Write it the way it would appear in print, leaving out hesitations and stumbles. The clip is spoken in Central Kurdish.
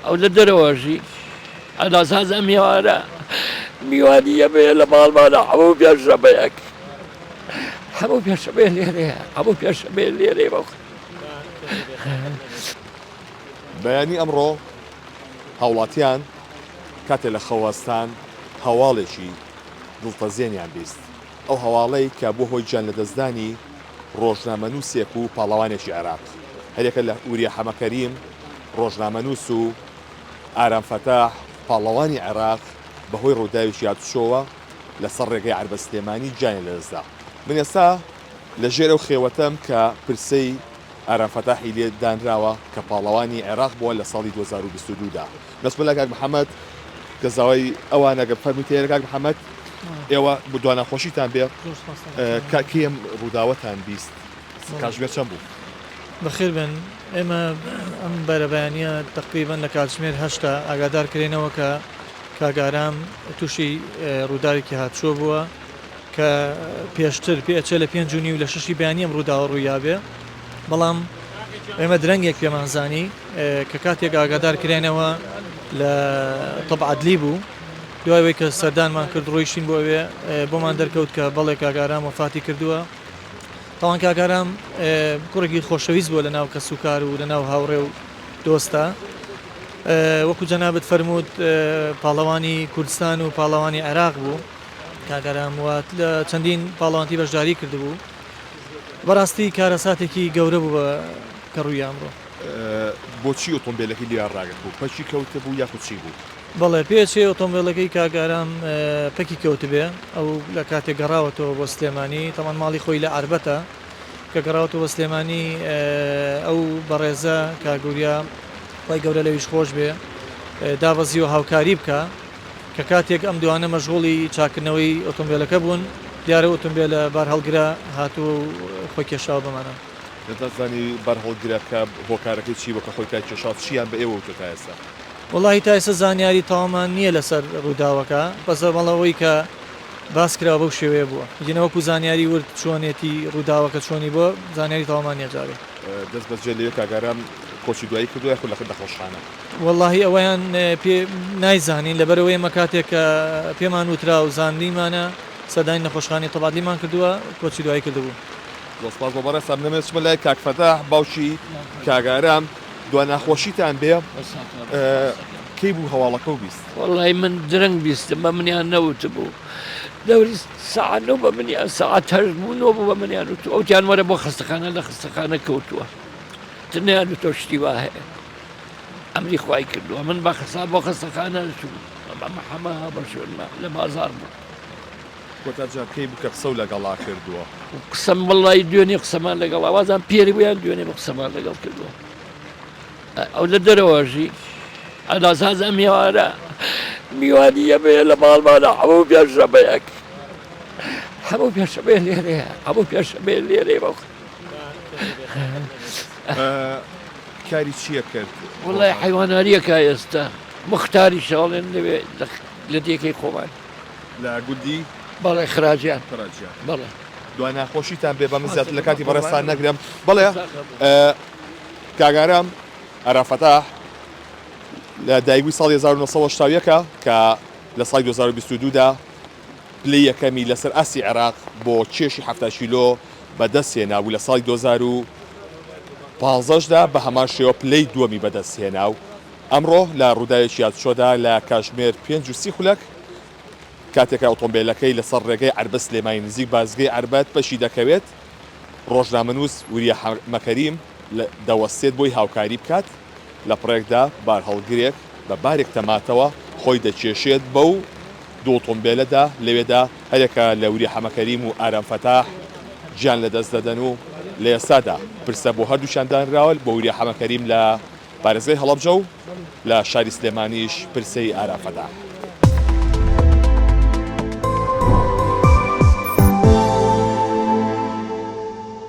ئەو لە دەرەوەژی ئەداسازە میوانە میوانیە بێ لە ماڵمانە هەموو پێشەبەیەک هەموو پێشەبێ لێرەیە هەموو پێشەبێ لێرێ بەو بەیانی ئەمڕۆ هاوڵاتیان کاتێ لە خەوەستان هەواڵێکی دڵتەزێنیان بیست ئەو هەواڵەی کە بۆ هۆی گیان لە دەستدانی ڕۆژنامەنووسێک و پاڵەوانێکی عێراق هەرێکە لە ئوریە حەمەکەریم ڕۆژنامەنووس و ئارام فەتاح پاڵەوانی عێراق بەهۆی ڕووداویشی هاتوچۆوە لەسەر ڕێگەی عەربە سلێمانی گیانی لەدەستدا من ئێستا لە ژێرە و خێوەتەم کە پرسەی ئارام فەتاحی لێ دانراوە کە پاڵەوانی عێراق بووە لە ساڵی 2022دا بەسمەلە کاک محەممەد گەزاوی ئەوانەگە فەرمیتێنە کاک محەممەد ئێوە بدوانە خۆشیتان بێ کێم ڕووداوەتان بیست کاتژمێر چەند بوو بەخێر بن ئێمە ئەم بەرەبیانیە تقریبان لە کاتژمێر هەشتا ئاگادار کرێنەوە کە کاگارام تووشی ڕووداوێکی هاتشۆ بووە کە پێشتر پێچە لە 5 جوونی و لە 6 بەیانیم ڕووداوە ڕوویابێ بەڵام ئێمە درەنگێک پێمانزانی کە کاتێک ئاگادار کرێنەوە لە تەبعەدلی بوو دوایەوەی کە سەردانمان کرد ڕۆیشتین بۆ ئەوێ بۆمان دەرکەوت کە بەڵێ کاگارام وەفاتی کردووە تاوان کاگارام کوڕێکی خۆشەویست بووە لە ناو کەسوکار و لە ناو هاوڕێ و دۆستە وەکو جەنابەت فەرمووت پاڵەوانی کوردستان و پاڵەوانی عێراق بوو کاگارام وات لە چەندین پاڵەوانتی بەشداری کردبوو بەڕاستی کارەساتێکی گەورە بوو کە ڕووی ئەمڕۆ بۆچی ئۆتۆمبیلەکەی لیان ڕاگرت بوو پەچی کەوتە بوو یاخود چی بوو بەڵێ پێچێ ئۆتۆمبیلەکەی کاگارام پەکی کەوت بێ ئەو لە کاتێک گەڕاوەتەوە بۆ سلێمانی تەمان ماڵی خۆی لە عەربەتە کە گەڕاوەتەوە بە سلێمانی ئەو بەڕێزە کاگوریا خی گەورە لەویش خۆش بێ دابەزی و هاوکاری بکە کە کاتێک ئەم دوانە مەشغوڵی چاکردنەوەی ئۆتۆمبیلەکە بوون دیارە ئۆتۆمبیلە بار هەڵگرا هاتووە و خۆی کێشاوە بمانە دەزانی بەر هەڵگرەکە هۆکارەکەی چی بۆ کە خۆی تا کێشات چیان بە ئێوە وتە تا ئێستا وڵی تا ئێستا زانیاری تاوامان نییە لەسەر ڕووداوەکە بەسە مەڵەوەی کە باسکراوە بەو شێوەیە بووە گینەوەکو زانیاری ورد چۆنێتی ڕووداوەکە چۆنی بۆ زانیاری تاوامان نیەجارێ دەست بەجێ لێ کاگارام کۆچی دوایی کردووە خود لەخ دەخۆشخانە واللهی ئەوەیان پێ نایزانین لەبەرەوەی ئێمە کاتێک کە پێمان وترا و زانیمانە سەدای نەخۆشخانی تەبادلیمان کردووە کۆچی دوایی کردبوو دۆسپاس بۆ بەڕێ سام نەمێت چمە لای کاک فەتاح باوکی کاگارام دو ناخۆشیتان بێ کەی بوو هەواڵەکە و بیست وەڵی من درەنگ بیستم بە منیان نەوت بوو دەوری ساعتەوە بە منیان ساعت هەشت بوونەوە بوو بە منیان وت ئەوتیان وەرە بۆ خستەخانە لە خستەخانە کەوتووە تنیان تۆ شتی وا هەیە ئەمری خوای کردووە من بە خەسا بۆ خستەخانە ئەمە هەمە بەشێن لە بازار بوو کۆتاجار کەی بوو کە قسە و لەگەڵا کردووە قسەم وڵی دوێنێ قسەمان لەگەڵ ئاوازان پێری بۆیان دوێنێ بە قسەمان لەگەڵ کردووە ئەو لە دەرەوەژی ئەداسازە میوانە میوانیە بێ لە ماڵمانە هەموو پێشەبەیەک هەموو پێشەبێ لێرەیە هەموو پێشەبێ لێرێ بەو کاری چییە کرد وڵی حیواناریەکە ئێستا مختاری شاڵێن لەوێ لە دێکەی خۆمان لە گودی بەڵێ خراجیان بەڵێ دوای ناخۆشیتان بێ بە من زیاتر لە کاتی بەڕێستان نەگرم بەڵێ کاگارام ئارام فەتاح لە دایوی ساڵی 1970ەکە کە لە ساڵی 2022دا پلەی یەکەمی لەسەر ئاسی عێراق بۆ کێشی 7 کیلۆ بەدەستهێنا و لە ساڵی 2015دا بە هەمان شێوە پلەی دووەمی بەدەستهێنا و ئەمڕۆ لە ڕووداوێکی هاتوچۆدا لە کاتژمێر 5:30 خولەک کاتێکە ئۆتۆمبیلەکەی لەسەر ڕێگەی عەربە سلێمانی نزیک بازگەی عەربەت پەشی دەکەوێت ڕۆژنامەنووس وریە حەمەکەریم دەوەستێت بۆی هاوکاری بکات لە پڕێکدا بار هەڵگرێک بە بارێک تەماتەوە خۆی دەکێشێت بەو دوو ئۆتۆمبیلەدا لەوێدا هەرێکە لە وریە حەمەکەریم و ئارام فەتاح گیان لەدەست دەدەن و لە ئێستادا پرسە بۆ هەردووشیان دانراوە بۆ وریە حەمەکەریم لە پارێزگای هەڵەبجە و لە شاری سلێمانیش پرسەی ئارام فەتاح